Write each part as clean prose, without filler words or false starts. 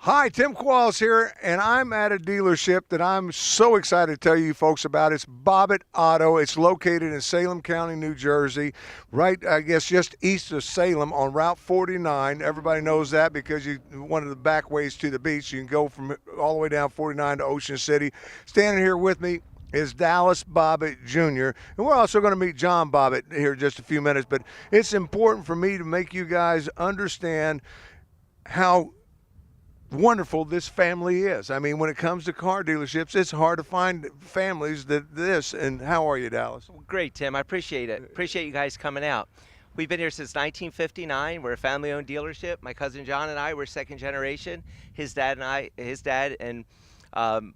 Hi, Tim Qualls here, and I'm at a dealership that I'm so excited to tell you folks about. It's Bobbitt Auto. It's located in Salem County, New Jersey, right, I guess, just east of Salem on Route 49. Everybody knows that because one of the back ways to the beach. You can go from all the way down 49 to Ocean City. Standing here with me is Dallas Bobbitt Jr. And we're also going to meet John Bobbitt here in just a few minutes, but it's important for me to make you guys understand how wonderful this family is. I mean, when it comes to car dealerships, it's hard to find families that this. And how are you, Dallas? Great, Tim. I appreciate it. Appreciate you guys coming out. We've been here since 1959. We're a family-owned dealership. My cousin John and I were second generation. His dad and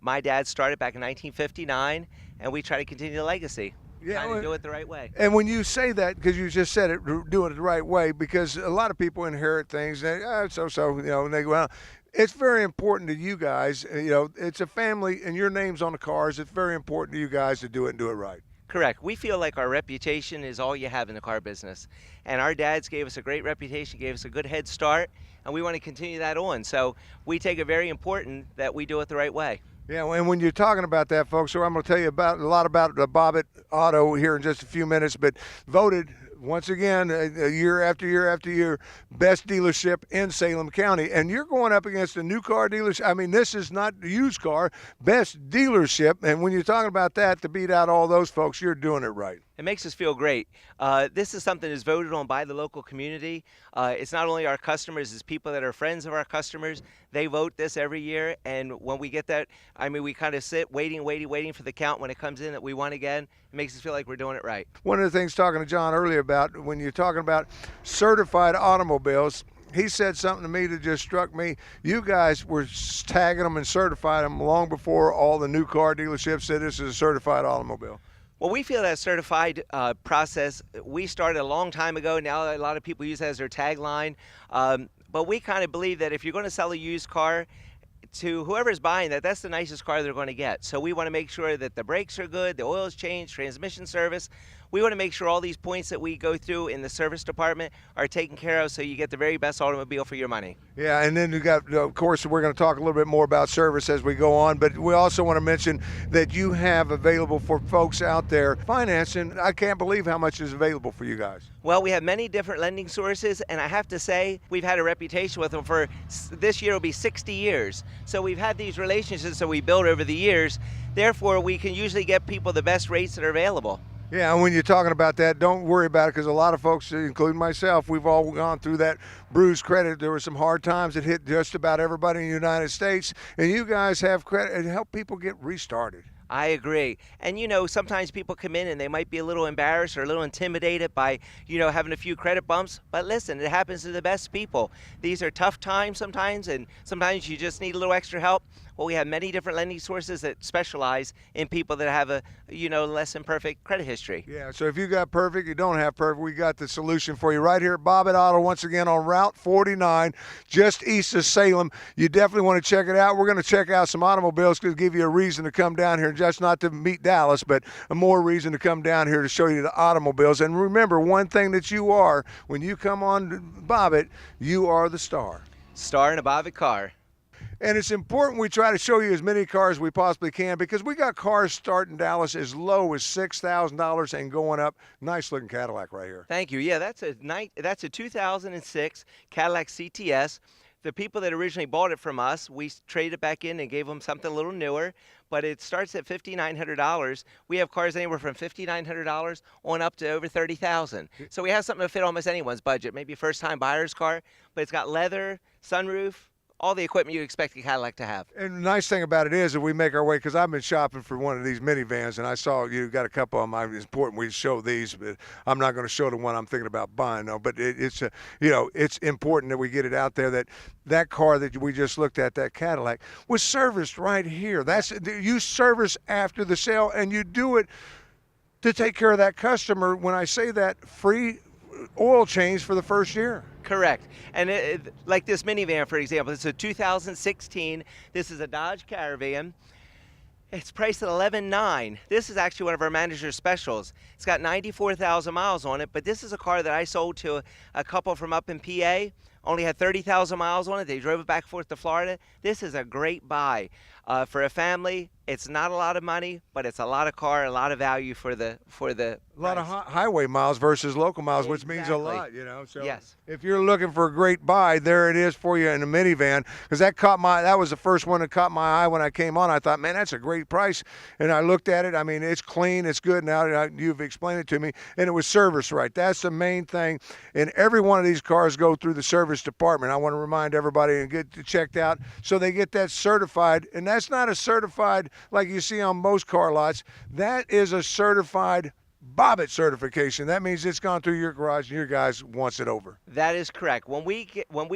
my dad started back in 1959, and we try to continue the legacy. Yeah, Trying to do it the right way. And when you say that, because you just said it, doing it the right way, because a lot of people inherit things, and and they go, well, it's very important to you guys. It's a family, and your name's on the cars. It's very important to you guys to do it and do it right. Correct. We feel like our reputation is all you have in the car business. And our dads gave us a great reputation, gave us a good head start, and we want to continue that on. So we take it very important that we do it the right way. Yeah, and when you're talking about that, folks, so I'm going to tell you a lot about the Bobbitt Auto here in just a few minutes, but voted once again, year after year after year, best dealership in Salem County. And you're going up against a new car dealership. I mean, this is not a used car, best dealership. And when you're talking about that, to beat out all those folks, you're doing it right. It makes us feel great. This is something that's voted on by the local community. It's not only our customers, it's people that are friends of our customers. They vote this every year, and when we get that, I mean, we kind of sit waiting for the count when it comes in that we won again. It makes us feel like we're doing it right. One of the things talking to John earlier about when you're talking about certified automobiles, he said something to me that just struck me. You guys were tagging them and certifying them long before all the new car dealerships said this is a certified automobile. Well, we feel that certified process, we started a long time ago. Now a lot of people use that as their tagline. But we kind of believe that if you're going to sell a used car to whoever's buying that, that's the nicest car they're going to get. So we want to make sure that the brakes are good, the oil is changed, transmission service. We want to make sure all these points that we go through in the service department are taken care of so you get the very best automobile for your money. Yeah, and then you got, of course, we're going to talk a little bit more about service as we go on, but we also want to mention that you have available for folks out there financing. I can't believe how much is available for you guys. Well, we have many different lending sources, and I have to say we've had a reputation with them for this year will be 60 years. So we've had these relationships that we built over the years. Therefore, we can usually get people the best rates that are available. Yeah, and when you're talking about that, don't worry about it, because a lot of folks, including myself, we've all gone through that bruised credit. There were some hard times that hit just about everybody in the United States, and you guys have credit and help people get restarted. I agree. And, sometimes people come in and they might be a little embarrassed or a little intimidated by, having a few credit bumps. But listen, it happens to the best people. These are tough times sometimes, and sometimes you just need a little extra help. Well, we have many different lending sources that specialize in people that have a, less than perfect credit history. Yeah, so if you got perfect, you don't have perfect, we got the solution for you right here at Bobbitt Auto, once again on Route 49, just east of Salem. You definitely want to check it out. We're going to check out some automobiles to give you a reason to come down here, just not to meet Dallas, but a more reason to come down here to show you the automobiles. And remember, one thing that you are, when you come on Bobbitt, you are the star. Star in a Bobbitt car. And it's important we try to show you as many cars as we possibly can, because we got cars starting Dallas as low as $6,000 and going up. Nice looking Cadillac right here. Thank you. Yeah, that's a 2006 Cadillac Cts. The people that originally bought it from us, we traded it back in and gave them something a little newer, but it starts at $5,900. We have cars anywhere from $5,900 on up to over $30,000. So we have something to fit almost anyone's budget. Maybe a first-time buyer's car, but it's got leather, sunroof, all the equipment you expect a Cadillac to have. And the nice thing about it is that we make our way, because I've been shopping for one of these minivans, and I saw you got a couple of them. It's important we show these, but I'm not going to show the one I'm thinking about buying, though. But it's important that we get it out there that car that we just looked at, that Cadillac, was serviced right here. You service after the sale, and you do it to take care of that customer. When I say that, free oil change for the first year. Correct. And like this minivan, for example, it's a 2016. This is a Dodge Caravan. It's priced at $11,900. This is actually one of our manager's specials. It's got 94,000 miles on it, but this is a car that I sold to a couple from up in PA. only had 30,000 miles on it. They drove it back and forth to Florida. This is a great buy. For a family, it's not a lot of money, but it's a lot of car, a lot of value for the A lot of price. highway miles versus local miles, which means a Exactly. lot, you know. So Yes. if you're looking for a great buy, there it is for you in a minivan. Because that was the first one that caught my eye when I came on. I thought, man, that's a great price. And I looked at it. I mean, it's clean, it's good. Now you've explained it to me, and it was serviced right. That's the main thing. And every one of these cars go through the service department. I want to remind everybody and get it checked out so they get that certified. And that's not a certified like you see on most car lots. That is a certified Bobbitt certification. That means it's gone through your garage and your guys wants it over. That is correct. When we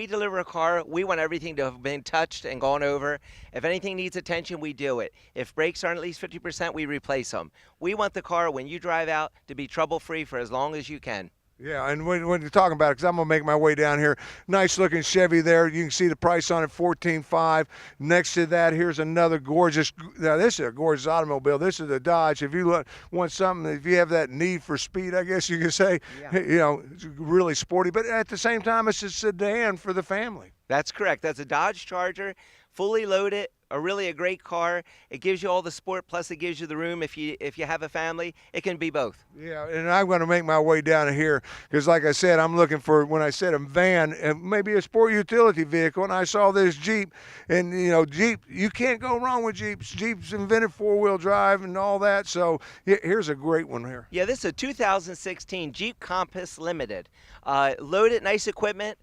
deliver a car, we want everything to have been touched and gone over. If anything needs attention, we do it. If brakes aren't at least 50%, we replace them. We want the car, when you drive out, to be trouble-free for as long as you can. Yeah, and when you're talking about it, because I'm going to make my way down here, nice looking Chevy there. You can see the price on it, $14,500. Next to that, here's another gorgeous, now this is a gorgeous automobile. This is a Dodge. If you want something, if you have that need for speed, I guess you could say, Yeah. you know, it's really sporty. But at the same time, it's a sedan for the family. That's correct. That's a Dodge Charger, fully loaded, really a great car. It gives you all the sport, plus it gives you the room. If you have a family, it can be both. Yeah, and I'm going to make my way down to here because, like I said, I'm looking for, when I said a van, and maybe a sport utility vehicle, and I saw this Jeep, and, you know, Jeep, you can't go wrong with Jeeps. Jeeps invented four-wheel drive and all that, so here's a great one here. Yeah, this is a 2016 Jeep Compass Limited. Loaded, nice equipment,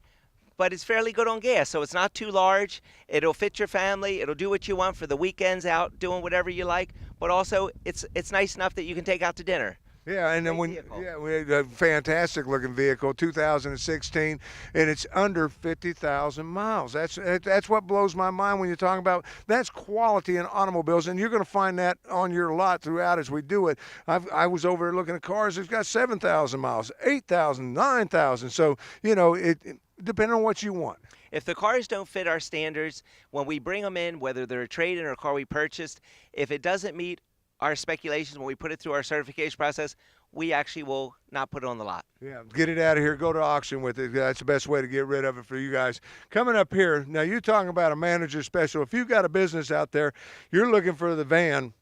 but it's fairly good on gas, so it's not too large. It'll fit your family. It'll do what you want for the weekends out, doing whatever you like, but also it's nice enough that you can take out to dinner. Yeah, and then we had a fantastic looking vehicle, 2016, and it's under 50,000 miles. That's what blows my mind when you're talking about that's quality in automobiles, and you're going to find that on your lot throughout as we do it. I was over there looking at cars that's got 7,000 miles, 8,000, 9,000. So you know depending on what you want. If the cars don't fit our standards, when we bring them in, whether they're a trade-in or a car we purchased, if it doesn't meet our speculations when we put it through our certification process, we actually will not put it on the lot. Yeah, get it out of here. Go to auction with it. That's the best way to get rid of it for you guys. Coming up here, now you're talking about a manager special. If you've got a business out there, you're looking for the van,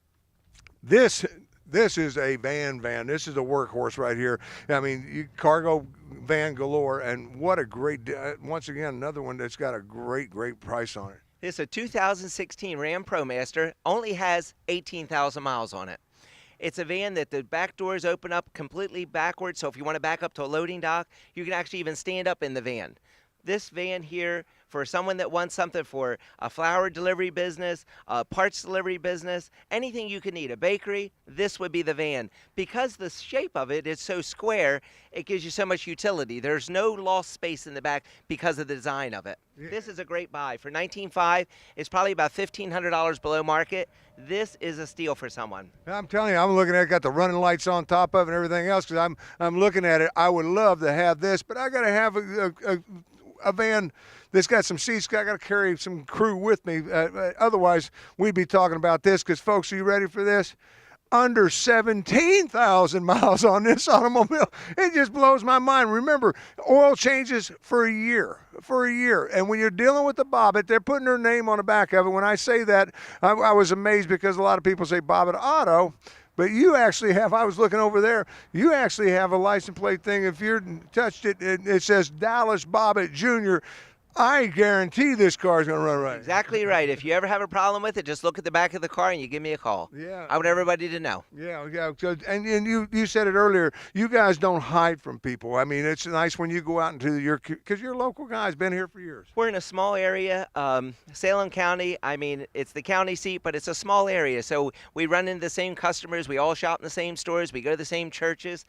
this is a van. This is a workhorse right here. I mean, cargo van galore, and what a great, once again, another one that's got a great price on it. This is a 2016 Ram Promaster, only has 18,000 miles on it. It's a van that the back doors open up completely backwards, so if you want to back up to a loading dock, you can actually even stand up in the van. This van here, for someone that wants something for a flower delivery business, a parts delivery business, anything you could need, a bakery, this would be the van. Because the shape of it is so square, it gives you so much utility. There's no lost space in the back because of the design of it. Yeah. This is a great buy. For $19,500, it's probably about $1,500 below market. This is a steal for someone. I'm telling you, I'm looking at it, got the running lights on top of it and everything else, because I'm looking at it. I would love to have this, but I got to have a van that's got some seats. I got to carry some crew with me. Otherwise, we'd be talking about this, because, folks, are you ready for this? Under 17,000 miles on this automobile. It just blows my mind. Remember, oil changes for a year. And when you're dealing with the Bobbitt, they're putting their name on the back of it. When I say that, I was amazed, because a lot of people say Bobbitt Auto. But you actually have, I was looking over there, you actually have a license plate thing. If you touched it, it says Dallas Bobbitt Jr. I guarantee this car is going to run right. Exactly right. If you ever have a problem with it, just look at the back of the car and you give me a call. Yeah. I want everybody to know. Yeah. And you said it earlier, you guys don't hide from people. I mean, it's nice when you go out into because you're a local guy, been here for years. We're in a small area, Salem County. I mean, it's the county seat, but it's a small area. So we run into the same customers. We all shop in the same stores. We go to the same churches.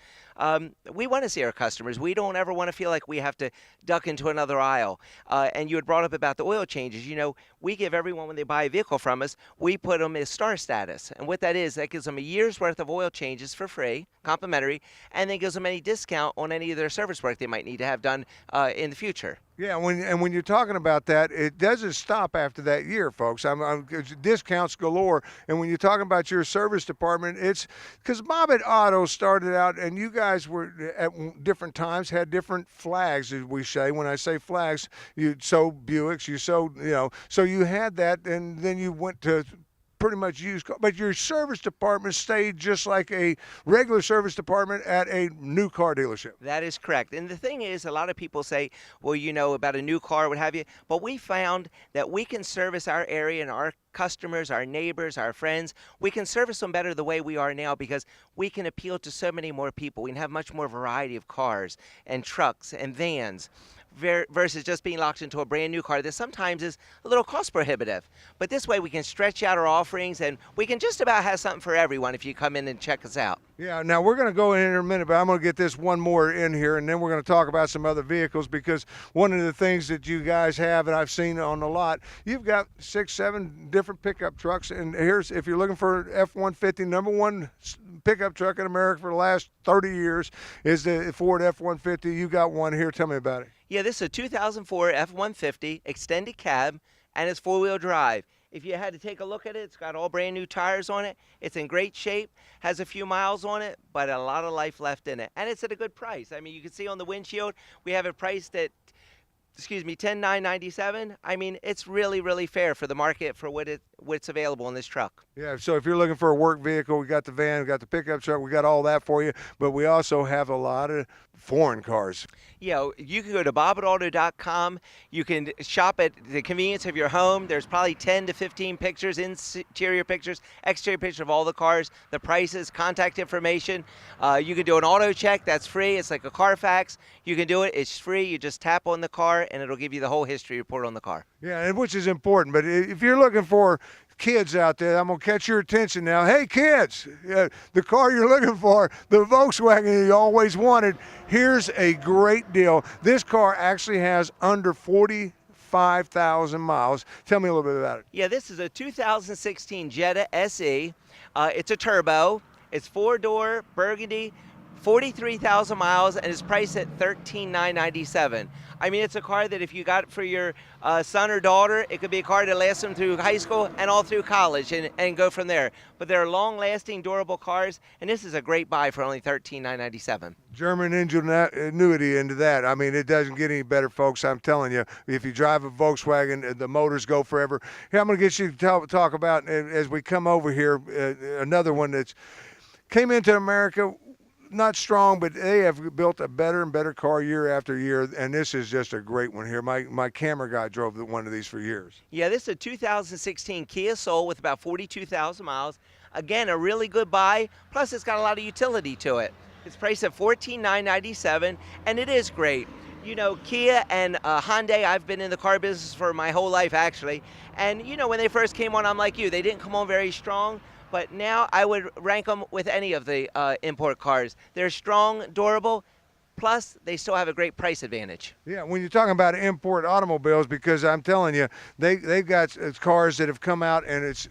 We want to see our customers. We don't ever want to feel like we have to duck into another aisle. And you had brought up about the oil changes. You know, we give everyone, when they buy a vehicle from us, we put them as star status. And what that is, that gives them a year's worth of oil changes for free, complimentary, and then gives them any discount on any of their service work they might need to have done in the future. Yeah, when you're talking about that, it doesn't stop after that year, folks. It's discounts galore. And when you're talking about your service department, it's because Bobbitt Auto started out, and you guys were at different times had different flags, as we say. When I say flags, you sold Buicks, you sold, so you had that, and then you went to pretty much used car, but your service department stayed just like a regular service department at a new car dealership. That is correct. And the thing is, a lot of people say, well, about a new car, what have you. But we found that we can service our area and our customers, our neighbors, our friends. We can service them better the way we are now because we can appeal to so many more people. We can have much more variety of cars and trucks and vans versus just being locked into a brand new car that sometimes is a little cost prohibitive. But this way we can stretch out our offerings and we can just about have something for everyone if you come in and check us out. Yeah, now we're going to go in here in a minute, but I'm going to get this one more in here, and then we're going to talk about some other vehicles because one of the things that you guys have, and I've seen on the lot, you've got 6, 7 different pickup trucks, and here's, if you're looking for F-150, number one pickup truck in America for the last 30 years is the Ford F-150. You got one here. Tell me about it. Yeah, this is a 2004 F-150 extended cab, and it's four-wheel drive. If you had to take a look at it, it's got all brand new tires on it. It's in great shape, has a few miles on it, but a lot of life left in it. And it's at a good price. I mean, you can see on the windshield, we have it priced at, $10,997. I mean, it's really, really fair for the market for what's available in this truck. Yeah, so if you're looking for a work vehicle, we got the van, we got the pickup truck, we got all that for you, but we also have a lot of foreign cars. Yeah, you can go to bobbittauto.com. You can shop at the convenience of your home. There's probably 10 to 15 pictures, interior pictures, exterior pictures of all the cars, the prices, contact information. You can do an auto check. That's free. It's like a Carfax. You can do it. It's free. You just tap on the car, and it'll give you the whole history report on the car. Yeah, and which is important. But if you're looking for kids out there, I'm going to catch your attention now. Hey, kids, the car you're looking for, the Volkswagen you always wanted, here's a great deal. This car actually has under 45,000 miles. Tell me a little bit about it. Yeah, this is a 2016 Jetta Se. It's a turbo. It's 4-door, burgundy, 43,000 miles, and it's priced at $13,997. I mean, it's a car that if you got it for your son or daughter, it could be a car that lasts them through high school and all through college and go from there. But they're long-lasting, durable cars, and this is a great buy for only $13,997. German ingenuity into that. I mean, it doesn't get any better, folks. I'm telling you, if you drive a Volkswagen, the motors go forever. Here, I'm going to get you to talk about, as we come over here, another one that's came into America not strong, but they have built a better and better car year after year, and this is just a great one here. My camera guy drove one of these for years. Yeah, this is a 2016 Kia Soul with about 42,000 miles. Again, a really good buy, plus it's got a lot of utility to it. It's priced at $14,997, and it is great. You know, Kia and Hyundai, I've been in the car business for my whole life, actually. And, when they first came on, I'm like you, they didn't come on very strong. But now I would rank them with any of the import cars. They're strong, durable, plus they still have a great price advantage. Yeah, when you're talking about import automobiles, because I'm telling you, they've got cars that have come out and it's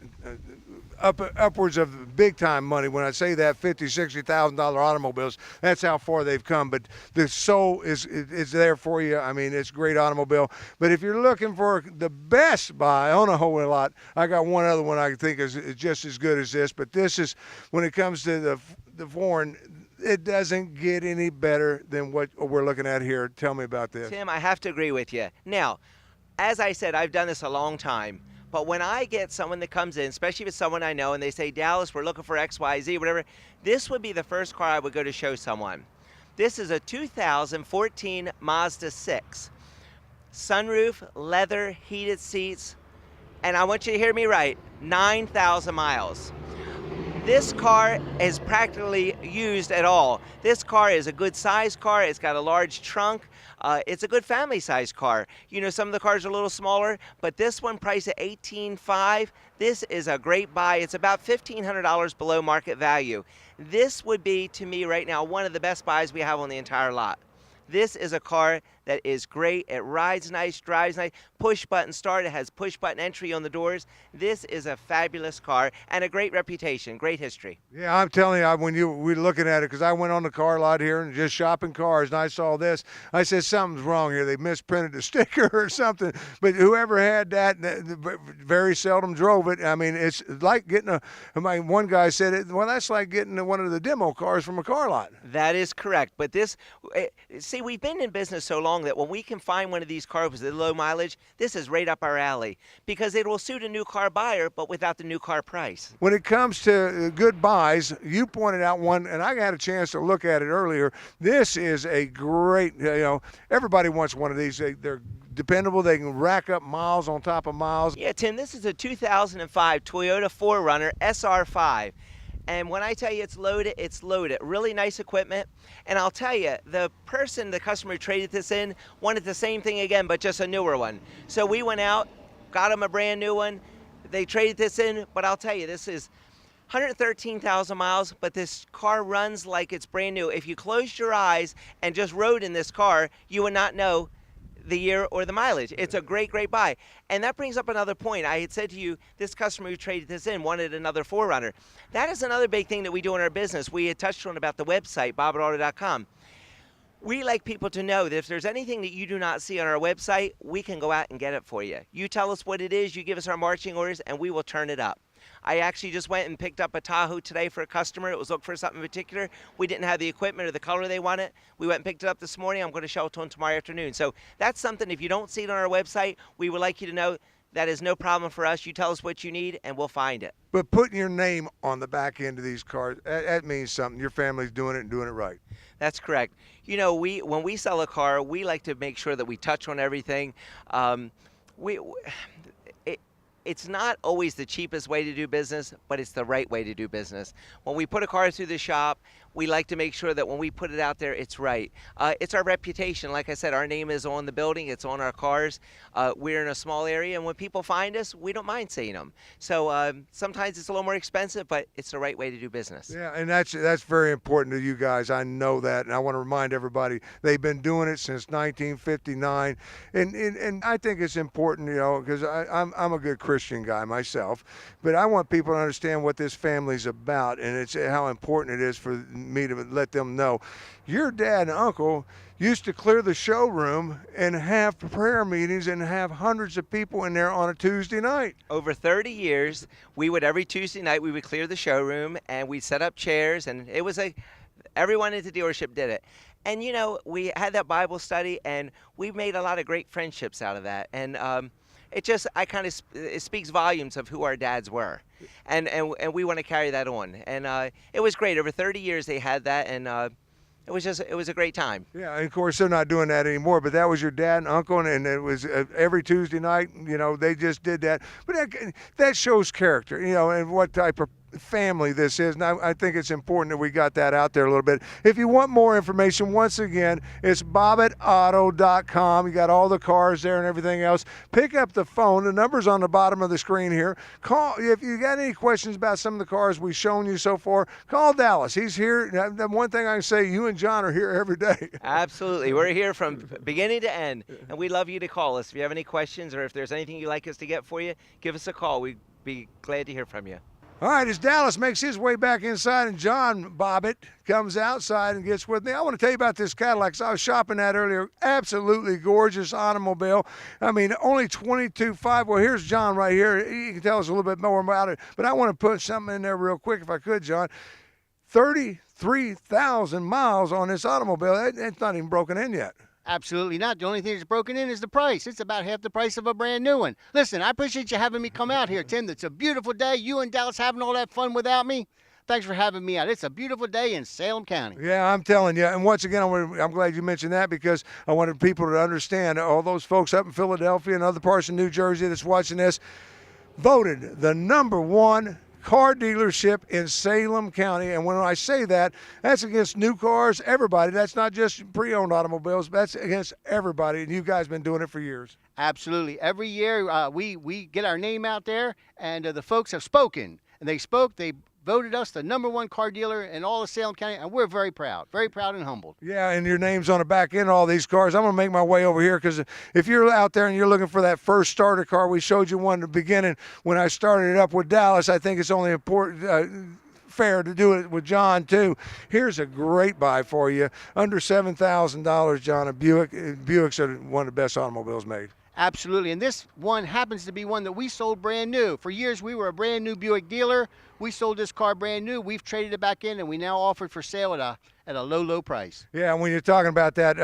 upwards of big time money. When I say that, $50,000, $60,000 automobiles, that's how far they've come. But the Soul is there for you. I mean, it's a great automobile. But if you're looking for the best buy on a whole lot, I got one other one I think is just as good as this. But this is, when it comes to the foreign, it doesn't get any better than what we're looking at here. Tell me about this. Tim, I have to agree with you. Now, as I said, I've done this a long time. But when I get someone that comes in, especially if it's someone I know, and they say, Dallas, we're looking for X, Y, Z, whatever, this would be the first car I would go to show someone. This is a 2014 Mazda 6. Sunroof, leather, heated seats, and I want you to hear me right, 9,000 miles. This car is practically used at all. This car is a good size car. It's got a large trunk. It's a good family size car. Some of the cars are a little smaller, but this one priced at $18,500. This is a great buy. It's about $1,500 below market value. This would be, to me right now, one of the best buys we have on the entire lot. This is a car that is great. It rides nice, drives nice, push button start. It has push button entry on the doors. This is a fabulous car and a great reputation, great history. Yeah, I'm telling you, when we were looking at it, because I went on the car lot here and just shopping cars, and I saw this. I said, something's wrong here. They misprinted the sticker or something. But whoever had that, very seldom drove it. I mean, it's like getting one guy said, well, that's like getting one of the demo cars from a car lot. That is correct. But see, we've been in business so long that when we can find one of these cars with low mileage, this is right up our alley because it will suit a new car buyer, but without the new car price. When it comes to good buys, you pointed out one, and I had a chance to look at it earlier. This is a great, everybody wants one of these. They're dependable. They can rack up miles on top of miles. Yeah, Tim, this is a 2005 Toyota 4Runner SR5. And when I tell you it's loaded, it's loaded. Really nice equipment. And I'll tell you, the customer who traded this in, wanted the same thing again, but just a newer one. So we went out, got them a brand new one. They traded this in, but I'll tell you, this is 113,000 miles, but this car runs like it's brand new. If you closed your eyes and just rode in this car, you would not know the year or the mileage. It's a great, great buy. And that brings up another point. I had said to you, this customer who traded this in wanted another 4Runner. That is another big thing that we do in our business. We had touched on about the website, bobbittauto.com. We like people to know that if there's anything that you do not see on our website, we can go out and get it for you. You tell us what it is, you give us our marching orders, and we will turn it up. I actually just went and picked up a Tahoe today for a customer. It was looking for something in particular. We didn't have the equipment or the color they wanted. We went and picked it up this morning. I'm going to show it to them tomorrow afternoon. So that's something, if you don't see it on our website, we would like you to know that is no problem for us. You tell us what you need, and we'll find it. But putting your name on the back end of these cars, that means something. Your family's doing it and doing it right. That's correct. When we sell a car, we like to make sure that we touch on everything. It's not always the cheapest way to do business, but it's the right way to do business. When we put a car through the shop, we like to make sure that when we put it out there, it's right. It's our reputation. Like I said, our name is on the building. It's on our cars. We're in a small area, and when people find us, we don't mind seeing them. So sometimes it's a little more expensive, but it's the right way to do business. Yeah, and that's very important to you guys. I know that, and I want to remind everybody they've been doing it since 1959, and I think it's important, because I'm a good Christian guy myself, but I want people to understand what this family's about, and it's how important it is for me to let them know. Your dad and uncle used to clear the showroom and have prayer meetings and have hundreds of people in there on a Tuesday night. Over 30 years, every Tuesday night we would clear the showroom and we'd set up chairs, and it was everyone at the dealership did it. And we had that Bible study, and we made a lot of great friendships out of that. And it speaks volumes of who our dads were, and we want to carry that on. And it was great. Over 30 years they had that, and it was a great time. Yeah, and of course they're not doing that anymore. But that was your dad and uncle, and it was every Tuesday night. They just did that. But that shows character, and what type of family this is, and I think it's important that we got that out there a little bit. If you want more information, once again, it's bobbittauto.com. You got all the cars there and everything else. Pick up the phone. The number's on the bottom of the screen here. Call if you got any questions about some of the cars we've shown you so far. Call Dallas. He's here. The one thing I can say, you and John are here every day. Absolutely. We're here from beginning to end, and we'd love you to call us. If you have any questions or if there's anything you'd like us to get for you, give us a call. We'd be glad to hear from you. All right, as Dallas makes his way back inside and John Bobbitt comes outside and gets with me, I want to tell you about this Cadillac. So I was shopping that earlier. Absolutely gorgeous automobile. I mean, only 22.5. Well, here's John right here. He can tell us a little bit more about it. But I want to put something in there real quick if I could, John. 33,000 miles on this automobile. It's not even broken in yet. Absolutely not. The only thing that's broken in is the price. It's about half the price of a brand new one. Listen, I appreciate you having me come out here, Tim. It's a beautiful day. You and Dallas having all that fun without me. Thanks for having me out. It's a beautiful day in Salem County. Yeah, I'm telling you. And once again, I'm glad you mentioned that because I wanted people to understand, all those folks up in Philadelphia and other parts of New Jersey that's watching this, voted the #1 car dealership in Salem County. And when I say that, that's against new cars, everybody. That's not just pre-owned automobiles. That's against everybody. And you guys been doing it for years. Absolutely. Every year we get our name out there, and the folks have spoken. And they spoke. They voted us the #1 car dealer in all of Salem County, and we're very proud and humbled. Yeah, and your name's on the back end of all these cars. I'm going to make my way over here because if you're out there and you're looking for that first starter car, we showed you one at the beginning when I started it up with Dallas. I think it's only important. Fair to do it with John too. Here's a great buy for you, under $7,000, John. A Buick. Buicks are one of the best automobiles made. Absolutely, and this one happens to be one that we sold brand new. For years, we were a brand new Buick dealer. We sold this car brand new. We've traded it back in, and we now offer it for sale at a low price. Yeah, when you're talking about that,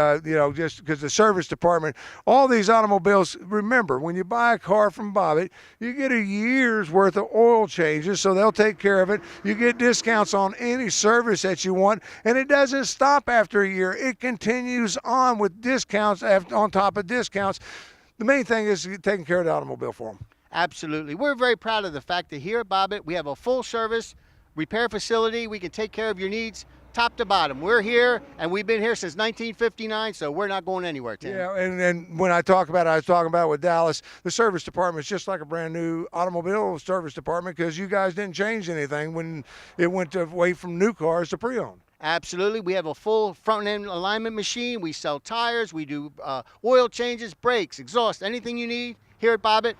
just because the service department, all these automobiles, remember, when you buy a car from Bobbitt, you get a year's worth of oil changes, so they'll take care of it. You get discounts on any service that you want, and it doesn't stop after a year. It continues on with discounts on top of discounts. The main thing is taking care of the automobile for them. Absolutely. We're very proud of the fact that here at Bobbitt, we have a full service repair facility. We can take care of your needs top to bottom. We're here, and we've been here since 1959, so we're not going anywhere, Tim. Yeah, and when I talk about it, I was talking about it with Dallas, the service department is just like a brand new automobile service department because you guys didn't change anything when it went away from new cars to pre-owned. Absolutely. We have a full front-end alignment machine. We sell tires. We do oil changes, brakes, exhaust, anything you need here at Bobbitt.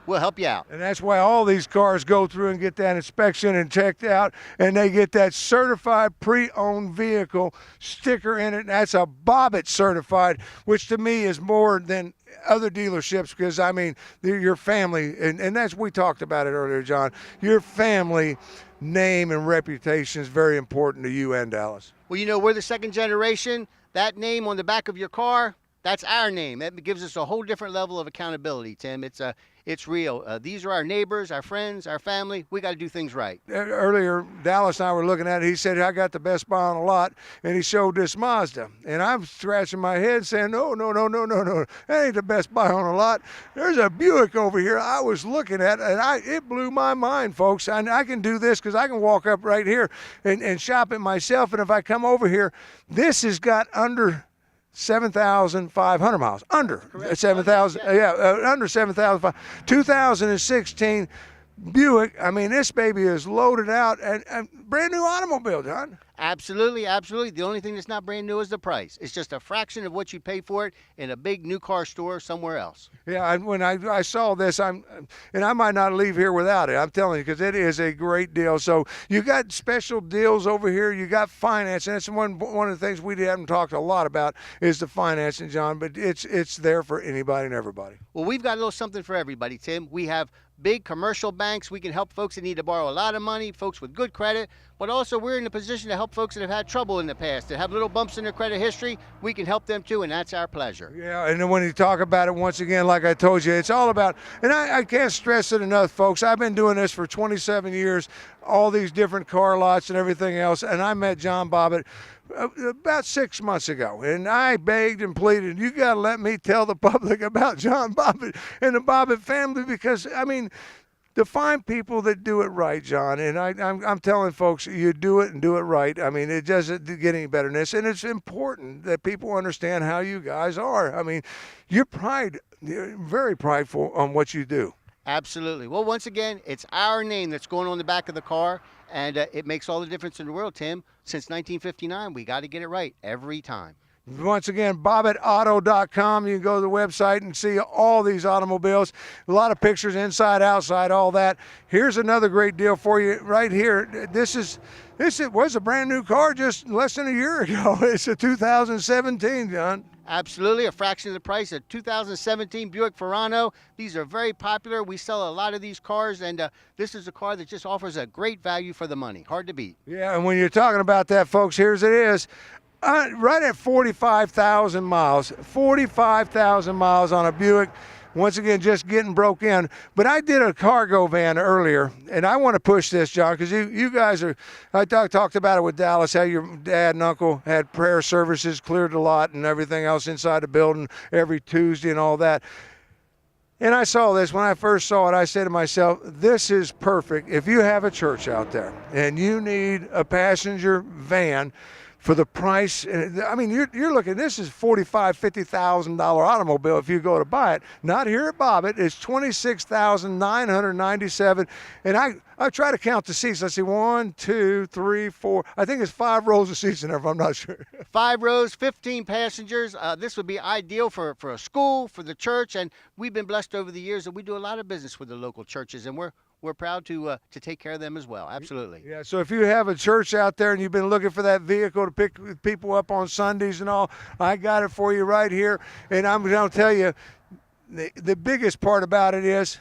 We'll help you out. And that's why all these cars go through and get that inspection and checked out, and they get that certified pre-owned vehicle sticker in it. And that's a Bobbitt certified, which to me is more than other dealerships because, I mean, your family, and that's, we talked about it earlier, John, your family name and reputation is very important to you and Dallas. Well, you know, we're the second generation. That name on the back of your car, that's our name. That gives us a whole different level of accountability, Tim. It's real. These are our neighbors, our friends, our family. We got to do things right. Earlier, Dallas and I were looking at it. He said, I got the best buy on the lot, and he showed this Mazda. And I'm scratching my head saying, no. That ain't the best buy on the lot. There's a Buick over here I was looking at, and it blew my mind, folks. And I can do this because I can walk up right here and shop it myself. And if I come over here, this has got under 7,500 miles, under 7,000, under 7,500. 2016 Buick. I mean, this baby is loaded out and brand new automobile, John. Absolutely. The only thing that's not brand new is the price. It's just a fraction of what you pay for it in a big new car store somewhere else. Yeah, when I saw this, and I might not leave here without it. I'm telling you, because it is a great deal. So you got special deals over here. You got financing. That's one of the things we haven't talked a lot about is the financing, John. But it's there for anybody and everybody. Well, we've got a little something for everybody, Tim. We have big commercial banks. We can help folks that need to borrow a lot of money, folks with good credit, but also we're in a position to help folks that have had trouble in the past, that have little bumps in their credit history. We can help them too, and that's our pleasure. Yeah, and then when you talk about it, once again, like I told you, it's all about, and I can't stress it enough, folks. I've been doing this for 27 years, all these different car lots and everything else, and I met John Bobbitt about 6 months ago, and I begged and pleaded, you got to let me tell the public about John Bobbitt and the Bobbitt family, because, I mean, to find people that do it right, John, and I'm telling folks, you do it and do it right. I mean, it doesn't get any better than this, and it's important that people understand how you guys are. I mean, you're very prideful on what you do. Absolutely. Well, once again, it's our name that's going on the back of the car, and it makes all the difference in the world, Tim. Since 1959, we got to get it right every time. Once again, BobbittAuto.com. You can go to the website and see all these automobiles. A lot of pictures inside, outside, all that. Here's another great deal for you right here. This was a brand new car just less than a year ago. It's a 2017, John. Absolutely, a fraction of the price. A 2017 Buick Verano. These are very popular. We sell a lot of these cars, and this is a car that just offers a great value for the money. Hard to beat. Yeah, and when you're talking about that, folks, here's it is. Right at 45,000 miles. 45,000 miles on a Buick. Once again, just getting broke in. But I did a cargo van earlier, and I want to push this, John, because you guys are, I talked about it with Dallas, how your dad and uncle had prayer services, cleared the lot and everything else inside the building every Tuesday and all that. And I saw this. When I first saw it, I said to myself, this is perfect. If you have a church out there and you need a passenger van, for the price, I mean, you're looking, this is $45,000, $50,000 automobile if you go to buy it. Not here at Bobbitt. It's $26,997. And I try to count the seats. I see 1, 2, 3, 4. I think it's 5 rows of seats in there, if I'm not sure. 5 rows, 15 passengers. This would be ideal for a school, for the church, and we've been blessed over the years that we do a lot of business with the local churches, and we're proud to take care of them as well. Absolutely. Yeah, so if you have a church out there and you've been looking for that vehicle to pick people up on Sundays and all, I got it for you right here. And I'm going to tell you, the biggest part about it is,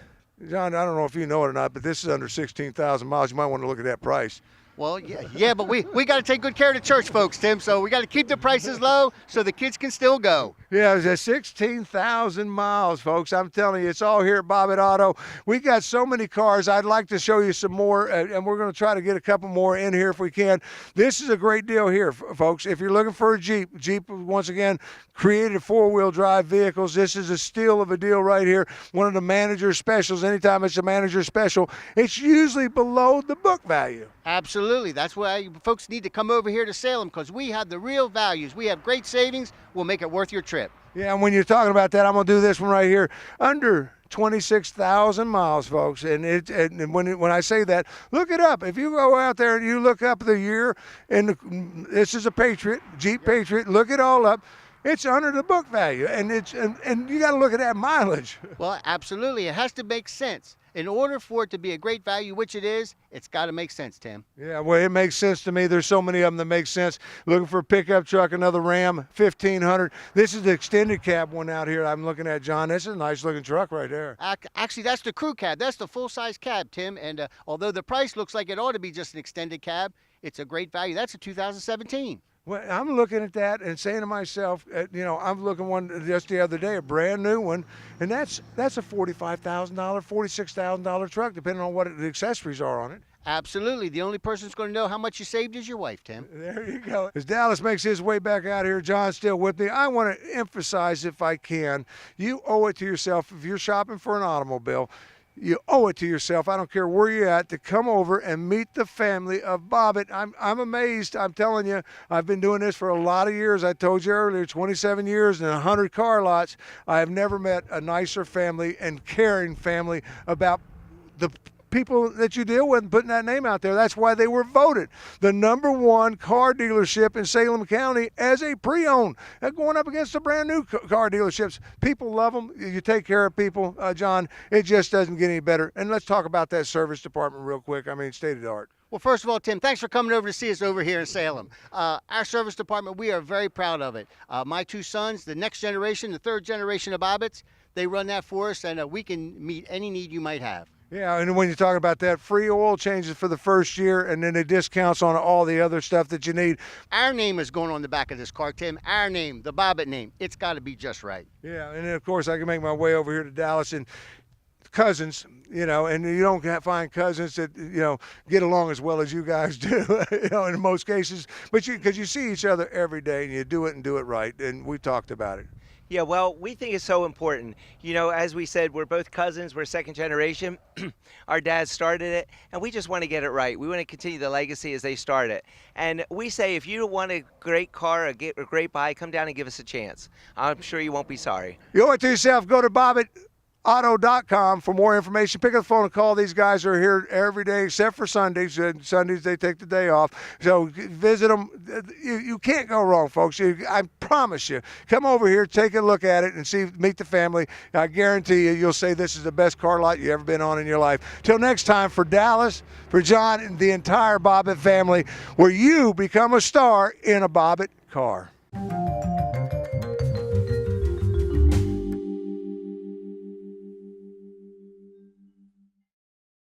John, I don't know if you know it or not, but this is under 16,000 miles. You might want to look at that price. Well, yeah, but we got to take good care of the church folks, Tim, so we got to keep the prices low so the kids can still go. Yeah, it's at 16,000 miles, folks. I'm telling you, it's all here at Bobbitt Auto. We got so many cars. I'd like to show you some more, and we're going to try to get a couple more in here if we can. This is a great deal here, folks. If you're looking for a Jeep, once again, created 4-wheel drive vehicles. This is a steal of a deal right here. One of the manager specials. Anytime it's a manager special, it's usually below the book value. Absolutely. That's why folks need to come over here to Salem, because we have the real values. We have great savings. We'll make it worth your trip. Yeah, and when you're talking about that, I'm going to do this one right here. Under 26,000 miles, folks. And when I say that, look it up. If you go out there and you look up the year, and this is a Patriot, Jeep Patriot, look it all up. It's under the book value, and you got to look at that mileage. Well, absolutely. It has to make sense. In order for it to be a great value, which it is, it's got to make sense, Tim. Yeah, well, it makes sense to me. There's so many of them that make sense. Looking for a pickup truck, another Ram 1500. This is the extended cab one out here I'm looking at, John. This is a nice looking truck right there. Actually, that's the crew cab. That's the full-size cab, Tim. And although the price looks like it ought to be just an extended cab, it's a great value. That's a 2017. Well, I'm looking at that and saying to myself, I'm looking one just the other day, a brand new one, and that's a $45,000, $46,000 truck, depending on what the accessories are on it. Absolutely. The only person who's going to know how much you saved is your wife, Tim. There you go. As Dallas makes his way back out here, John's still with me. I want to emphasize, if I can, you owe it to yourself if you're shopping for an automobile. You owe it to yourself, I don't care where you're at, to come over and meet the family of Bobbitt. I'm amazed. I'm telling you, I've been doing this for a lot of years. I told you earlier, 27 years and 100 car lots. I have never met a nicer family and caring family about the people that you deal with and putting that name out there. That's why they were voted the #1 car dealership in Salem County as a pre-owned, going up against the brand new car dealerships. People love them. You take care of people, John. It just doesn't get any better. And let's talk about that service department real quick. I mean, state of the art. Well, first of all, Tim, thanks for coming over to see us over here in Salem. Our service department, we are very proud of it. My 2 sons, the next generation, the 3rd generation of Bobbitts, they run that for us, and we can meet any need you might have. Yeah, and when you talk about that, free oil changes for the first year, and then the discounts on all the other stuff that you need. Our name is going on the back of this car, Tim. Our name, the Bobbitt name. It's got to be just right. Yeah, and then, of course, I can make my way over here to Dallas, and cousins, and you don't find cousins that, get along as well as you guys do, in most cases. But because you see each other every day, and you do it and do it right, and we talked about it. Yeah, well, we think it's so important. As we said, we're both cousins. We're 2nd generation. Our dads started it, and we just want to get it right. We want to continue the legacy as they started. And we say, if you want a great car, a great buy, come down and give us a chance. I'm sure you won't be sorry. You owe it to yourself. Go to BobbittAuto.com for more information. Pick up the phone and call. These guys are here every day except for Sundays. Sundays they take the day off. So visit them. You can't go wrong, folks. I promise you. Come over here, take a look at it, and meet the family. I guarantee you'll say this is the best car lot you've ever been on in your life. Till next time, for Dallas, for John, and the entire Bobbitt family, where you become a star in a Bobbitt car.